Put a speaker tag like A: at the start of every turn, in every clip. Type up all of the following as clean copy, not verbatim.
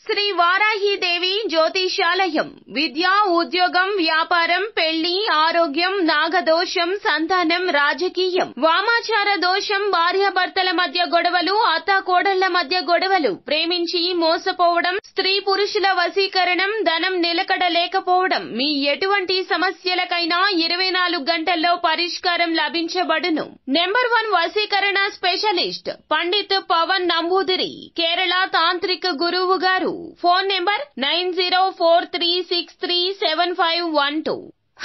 A: శ్రీ వారాహీదేవి జ్యోతిషాలయం. విద్య, ఉద్యోగం, వ్యాపారం, పెళ్లి, ఆరోగ్యం, నాగదోషం, సంతానం, రాజకీయం, వామాచార దోషం, భార్యాభర్తల మధ్య గొడవలు, అత్తాకోడళ్ల మధ్య గొడవలు, ప్రేమించి మోసపోవడం, స్త్రీ పురుషుల వశీకరణం, ధనం నిలకడ లేకపోవడం, మీ ఎటువంటి సమస్యలకైనా 24 గంటల్లో పరిష్కారం లభించబడును. నెంబర్ 1 వశీకరణ స్పెషలిస్ట్ పండిత్ పవన్ నంబూదిరి, కేరళ తాంత్రిక గురువు గారు. Phone number 9043637512.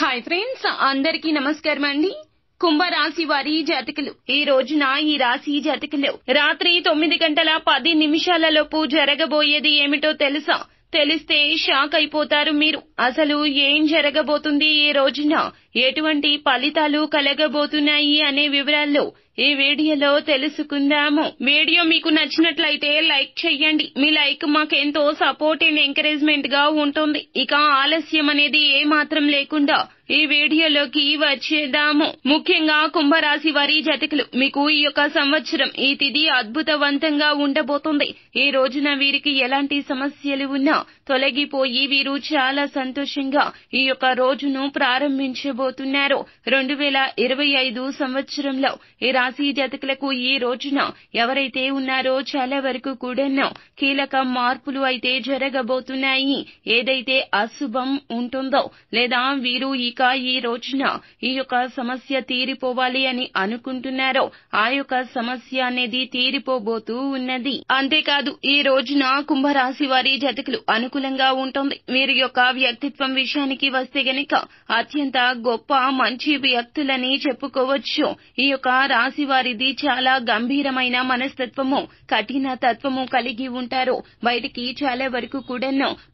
A: హాయ్ ఫ్రెండ్స్, అందరికీ నమస్కారం అండి. కుంభరాశి వారి జాతకులు ఈ రోజున ఈ రాశి జాతకులు రాత్రి 9:10 జరగబోయేది ఏమిటో తెలుసా? తెలిస్తే షాక్ అయిపోతారు మీరు. అసలు ఏం జరగబోతుంది, ఈ రోజున ఎటువంటి ఫలితాలు కలగబోతున్నాయి అనే వివరాల్లో ఈ వీడియోలో తెలుసుకుందాము. వీడియో మీకు నచ్చినట్లయితే లైక్ చేయండి. మీ లైక్ మాకెంతో సపోర్ట్ అండ్ ఎంకరేజ్మెంట్ గా ఉంటుంది. ఇక ఆలస్యం అనేది ఏమాత్రం లేకుండా ఈ వీడియోలోకి వచ్చేద్దాము. ముఖ్యంగా కుంభరాశి వారి జాతకులు మీకు ఈ యొక్క సంవత్సరం ఈ తిథి అద్భుతవంతంగా ఉండబోతుంది. ఈ రోజున వీరికి ఎలాంటి సమస్యలు ఉన్నా తొలగిపోయి వీరు చాలా సంతోషంగా ఈ యొక్క రోజును ప్రారంభించబోతున్నారు. 2025 సంవత్సరంలో ఈ రాశి జాతకులకు ఈ రోజున ఎవరైతే ఉన్నారో చాలా వరకు కూడా కీలక మార్పులు అయితే జరగబోతున్నాయి. ఏదైతే అశుభం ఉంటుందో లేదా వీరు ఇక ఈ రోజున ఈ యొక్క సమస్య తీరిపోవాలి అని అనుకుంటున్నారో ఆ యొక్క సమస్య అనేది తీరిపోబోతూ ఉన్నది. అంతేకాదు ఈ రోజున కుంభరాశి వారి జాతకులు అనుకూలంగా ఉంటుంది. వీరి యొక్క వ్యక్తిత్వం విషయానికి వస్తే గనక అత్యంత గొప్ప మంచి వ్యక్తులని చెప్పుకోవచ్చు. ఈ యొక్క రాశి వారిది చాలా గంభీరమైన మనస్తత్వము, కఠిన తత్వము కలిగి ఉంటారు. బయటికి చాలా వరకు కూడా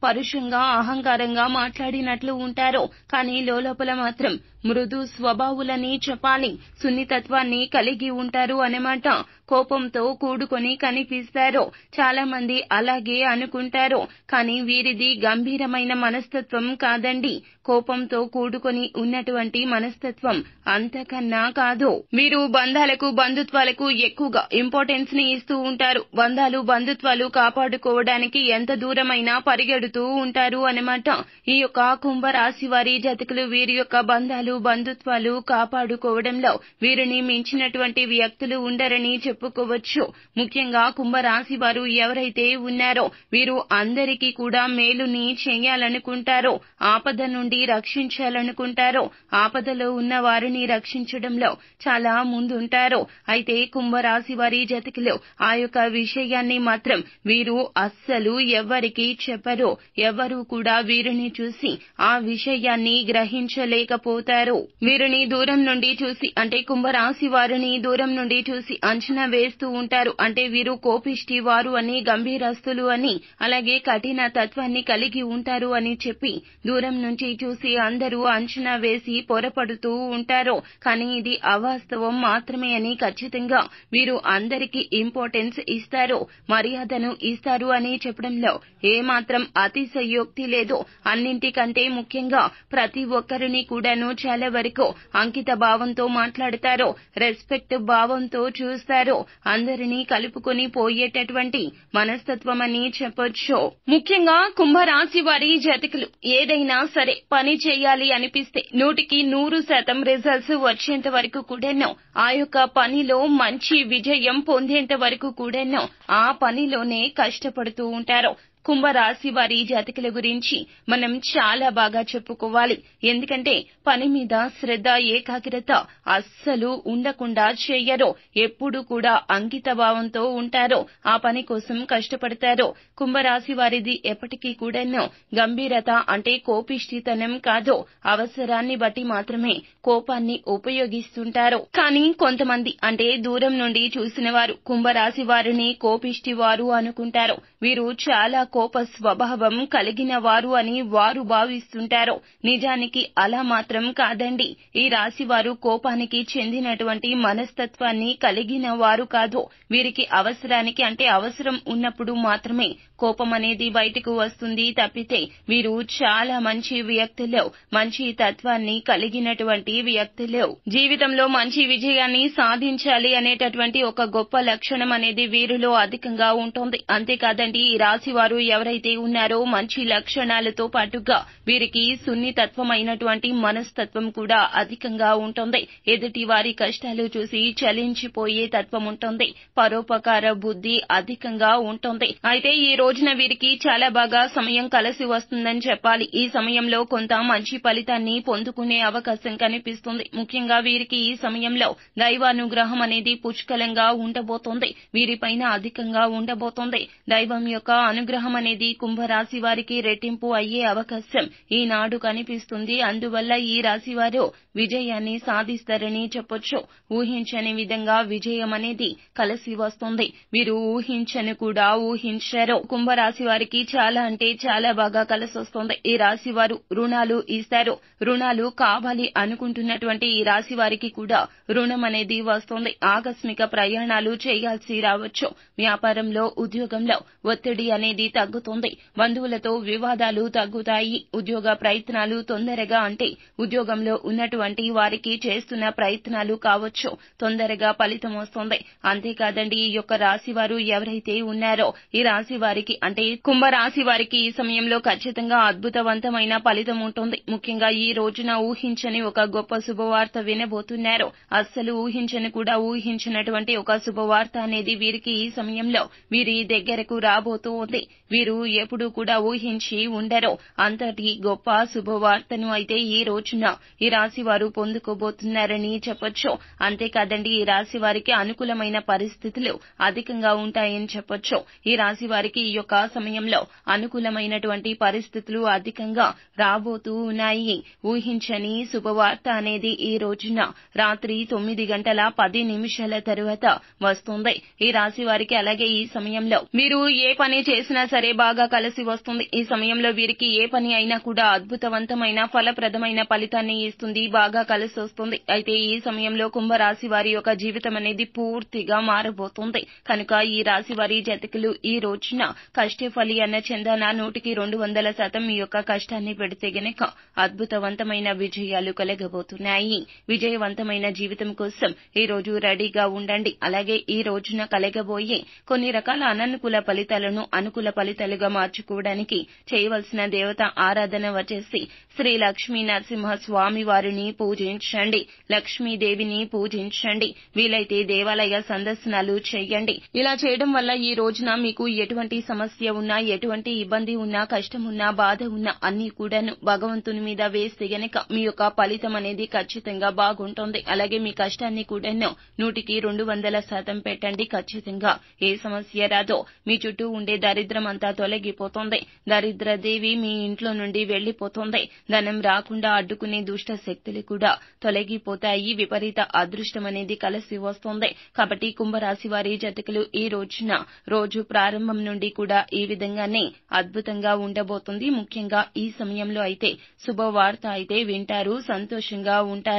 A: పరుషంగా అహంకారంగా మాట్లాడినట్లు ఉంటారు. కానీ లోపల మాత్రం మృదు స్వభావులని చెప్పాలి. సున్నితత్వాన్ని కలిగి ఉంటారు అన్నమాట. కోపంతో కూడుకొని కనిపిస్తారు. చాలా మంది అలాగే అనుకుంటారు. కానీ వీరిది గంభీరమైన మనస్తత్వం కాదండి. కోపంతో కూడుకొని ఉన్నటువంటి మనస్తత్వం అంతకన్నా కాదు. వీరు బంధాలకు బంధుత్వాలకు ఎక్కువగా ఇంపార్టెన్స్ ని ఇస్తూ ఉంటారు. బంధాలు బంధుత్వాలు కాపాడుకోవడానికి ఎంత దూరమైనా పరిగెడుతూ ఉంటారు అన్నమాట. ఈ యొక్క కుంభరాశి వారి జాతకులు వీరి యొక్క బంధాలు బంధుత్వాలు కాపాడుకోవడంలో వీరిని మించినటువంటి వ్యక్తులు ఉండరని చెప్పుకోవచ్చు. ముఖ్యంగా కుంభరాశి వారు ఎవరైతే ఉన్నారో వీరు అందరికీ కూడా మేలుని చేయాలనుకుంటారో, ఆపద నుండి రక్షించాలనుకుంటారో, ఆపదలో ఉన్న వారిని రక్షించడంలో చాలా ముందుంటారు. అయితే కుంభరాశి వారి జాతకులు ఆ యొక్క విషయాన్ని మాత్రం వీరు అస్సలు ఎవ్వరికీ చెప్పరు. ఎవరు కూడా వీరిని చూసి ఆ విషయాన్ని గ్రహించలేకపోతారు. వీరిని దూరం నుండి చూసి అంటే కుంభరాశి వారిని దూరం నుండి చూసి అంచనా వేస్తూ ఉంటారు. అంటే వీరు కోపిష్టి వారు అని, గంభీరస్తులు అని, అలాగే కఠిన తత్వాన్ని కలిగి ఉంటారు అని చెప్పి దూరం నుంచి చూసి అందరూ అంచనా వేసి పొరపడుతూ ఉంటారు. కానీ ఇది అవాస్తవం మాత్రమే అని ఖచ్చితంగా వీరు అందరికీ ఇంపార్టెన్స్ ఇస్తారు, మర్యాదను ఇస్తారు అని చెప్పడంలో ఏమాత్రం అతిశయోక్తి లేదు. అన్నింటికంటే ముఖ్యంగా ప్రతి ఒక్కరిని కూడాను చాలా వరకు అంకిత భావంతో మాట్లాడతారు, రెస్పెక్ట్ భావంతో చూస్తారు. అందరినీ కలుపుకొని పోయేటటువంటి మనస్తత్వం అని చెప్పొచ్చు. ముఖ్యంగా కుంభరాశి వారి జాతకులు ఏదైనా సరే పని చేయాలి అనిపిస్తే 100% రిజల్ట్స్ వచ్చేంత వరకు కూడాను ఆ యొక్క పనిలో మంచి విజయం పొందేంత వరకు కూడాను ఆ పనిలోనే కష్టపడుతూ ఉంటారు. కుంభరాశి వారి జాతకుల గురించి మనం చాలా బాగా చెప్పుకోవాలి. ఎందుకంటే పని మీద శ్రద్ధ, ఏకాగ్రత అస్సలు ఉండకుండా చేయరు. ఎప్పుడు కూడా అంకిత భావంతో ఉంటారు. ఆ పని కోసం కష్టపడతారు. కుంభరాశి వారిది ఎప్పటికీ కూడాను గంభీరత అంటే కోపిష్టితనం కాదు. అవసరాన్ని బట్టి మాత్రమే కోపాన్ని ఉపయోగిస్తుంటారు. కానీ కొంతమంది అంటే దూరం నుండి చూసిన వారు కుంభరాశి వారిని కోపిష్టి వారు అనుకుంటారు. వీరు చాలా కోప స్వభావం కలిగిన వారు అని వారు భావిస్తుంటారు. నిజానికి అలా మాత్రం కాదండి. ఈ రాశి వారు కోపానికి చెందినటువంటి మనస్తత్వాన్ని కలిగిన వారు కాదు. వీరికి అవసరానికి అంటే అవసరం ఉన్నప్పుడు మాత్రమే కోపం అనేది బయటకు వస్తుంది తప్పితే వీరు చాలా మంచి వ్యక్తులు, మంచి తత్వాన్ని కలిగినటువంటి వ్యక్తులు. జీవితంలో మంచి విజయాన్ని సాధించాలి అనేటటువంటి ఒక గొప్ప లక్షణం అనేది వీరిలో అధికంగా ఉంటుంది. అంతేకాదండి, ఈ రాశి వారు ఎవరైతే ఉన్నారో మంచి లక్షణాలతో పాటుగా వీరికి సున్నితత్వమైనటువంటి మనస్తత్వం కూడా అధికంగా ఉంటుంది. ఎదుటి వారి కష్టాలు చూసి చలించిపోయే తత్వం ఉంటుంది. పరోపకార బుద్ధి అధికంగా ఉంటుంది. అయితే ఈ రోజున వీరికి చాలా బాగా సమయం కలిసి వస్తుందని చెప్పాలి. ఈ సమయంలో కొంత మంచి ఫలితాన్ని పొందుకునే అవకాశం కనిపిస్తుంది. ముఖ్యంగా వీరికి ఈ సమయంలో దైవానుగ్రహం అనేది పుష్కలంగా ఉండబోతోంది. వీరిపైన అధికంగా ఉండబోతోంది. దైవం యొక్క అనుగ్రహం అనేది కుంభరాశి వారికి రెట్టింపు అయ్యే అవకాశం ఈనాడు కనిపిస్తుంది. అందువల్ల ఈ రాశి వారు విజయాన్ని సాధిస్తారని చెప్పొచ్చు. ఊహించని విధంగా విజయం అనేది కలిసి వస్తుంది. వీరు ఊహించని కూడా ఊహించారు. కుంభరాశి వారికి చాలా అంటే చాలా బాగా కలిసి వస్తుంది. ఈ రాశి వారు రుణాలు ఇస్తారు. రుణాలు కావాలి అనుకుంటున్నటువంటి ఈ రాశి వారికి కూడా రుణం అనేది వస్తుంది. ఆకస్మిక ప్రయాణాలు చేయాల్సి రావచ్చు. వ్యాపారంలో, ఉద్యోగంలో ఒత్తిడి అనేది తగ్గుతుంది. బంధువులతో వివాదాలు తగ్గుతాయి. ఉద్యోగ ప్రయత్నాలు తొందరగా అంటే ఉద్యోగంలో ఉన్నటువంటి వారికి చేస్తున్న ప్రయత్నాలు కావచ్చు, తొందరగా ఫలితం వస్తుంది. అంతేకాదండి, ఈ యొక్క రాశి వారు ఎవరైతే ఉన్నారో ఈ రాశి వారికి అంటే కుంభరాశి వారికి ఈ సమయంలో ఖచ్చితంగా అద్భుతవంతమైన ఫలితం ఉంటుంది. ముఖ్యంగా ఈ రోజున ఊహించని ఒక గొప్ప శుభవార్త వినబోతున్నారు. అస్సలు ఊహించని కూడా ఊహించినటువంటి ఒక శుభవార్త అనేది వీరికి ఈ సమయంలో వీరి దగ్గరకు రాబోతూ ఉంది. వీరు ఎప్పుడూ కూడా ఊహించి ఉండరు. అంతటి గొప్ప శుభవార్తను అయితే ఈ రోజున ఈ రాశి వారు పొందుకోబోతున్నారని చెప్పొచ్చు. అంతేకాదండి, ఈ రాశి వారికి అనుకూలమైన పరిస్థితులు అధికంగా ఉంటాయని చెప్పొచ్చు. ఈ రాశి వారికి ఈ యొక్క సమయంలో అనుకూలమైనటువంటి పరిస్థితులు అధికంగా రాబోతూ ఉన్నాయి. ఊహించని శుభవార్త అనేది ఈ రోజున రాత్రి 9:10 తరువాత వస్తుంది ఈ రాశి వారికి. అలాగే ఈ సమయంలో మీరు ఏ పని చేసినా సరే బాగా కలిసి వస్తుంది. ఈ సమయంలో వీరికి ఏ పని అయినా కూడా అద్భుతవంతమైన ఫలప్రదమైన ఫలితాన్ని ఇస్తుంది, బాగా కలిసి వస్తుంది. అయితే ఈ సమయంలో కుంభరాశి వారి యొక్క జీవితం అనేది పూర్తిగా మారబోతుంది. కనుక ఈ రాశి వారి జాతకులు ఈ రోజున కష్టఫలి అన్న చందన 100% మీ యొక్క కష్టాన్ని పెడితే గనక అద్భుతవంతమైన విజయాలు కలగబోతున్నాయి. విజయవంతమైన జీవితం కోసం ఈ రోజు రెడీగా ఉండండి. అలాగే ఈ రోజున కలగబోయే కొన్ని రకాల అననుకూల ఫలితాలను అనుకూల ఫలితాలుగా మార్చుకోవడానికి చేయవలసిన దేవత ఆరాధన వచ్చేసి శ్రీ లక్ష్మీ నరసింహ స్వామి వారిని పూజించండి. లక్ష్మీదేవిని పూజించండి. వీలైతే దేవాలయ సందర్శనాలు చేయండి. ఇలా చేయడం వల్ల ఈ రోజున మీకు ఎటువంటి సమస్య ఉన్నా, ఎటువంటి ఇబ్బంది ఉన్నా, కష్టం ఉన్నా, బాధ ఉన్నా అన్ని కూడాను భగవంతుని మీద వేస్తే గనక మీ యొక్క ఫలితం అనేది ఖచ్చితంగా బాగుంటుంది. అలాగే మీ కష్టాన్ని కూడాను 100% పెట్టండి. ఖచ్చితంగా ఏ సమస్య రాదో మీ చుట్టూ ఉండే దరిద్రం అంతా తొలగిపోతుంది. దరిద్రదేవి మీ ఇంట్లో నుండి వెళ్లిపోతుంది. ధనం రాకుండా అడ్డుకునే దుష్ట శక్తులు కూడా తొలగిపోతాయి. విపరీత అదృష్టం అనేది కలిసి వస్తుంది. కాబట్టి కుంభరాశి వారి జాతకులు ఈ రోజున రోజు ప్రారంభం నుండి కూడా ఈ విధంగానే అద్భుతంగా ఉండబోతుంది. ముఖ్యంగా ఈ సమయంలో అయితే శుభవార్త అయితే వింటారు, సంతోషంగా ఉంటారు.